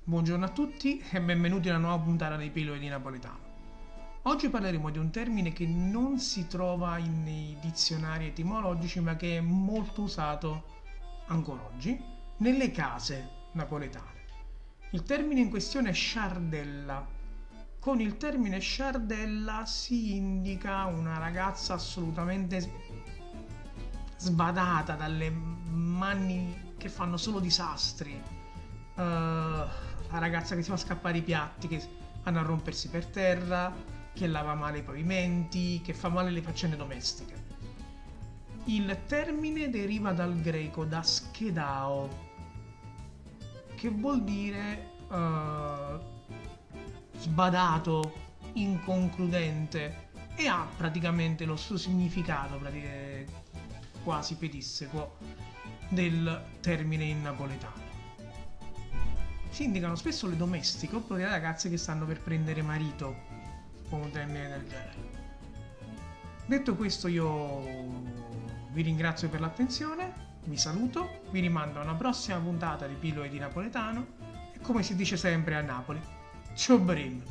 Buongiorno a tutti e benvenuti a una nuova puntata dei Pillole di Napoletano. Oggi parleremo di un termine che non si trova nei dizionari etimologici ma che è molto usato ancora oggi nelle case napoletane. Il termine in questione è sciardella. Con il termine sciardella si indica una ragazza assolutamente sbadata dalle mani che fanno solo disastri. La ragazza che si fa scappare i piatti, che vanno a rompersi per terra, che lava male i pavimenti, che fa male le faccende domestiche. Il termine deriva dal greco da schedao, che vuol dire sbadato, inconcludente e ha praticamente lo suo significato quasi pedissequo del termine in napoletano. Si indicano spesso le domestiche oppure le ragazze che stanno per prendere marito con un termine del genere. Detto questo, io vi ringrazio per l'attenzione, vi saluto, vi rimando a una prossima puntata di Pillole di Napoletano e come si dice sempre a Napoli, ciao Brin!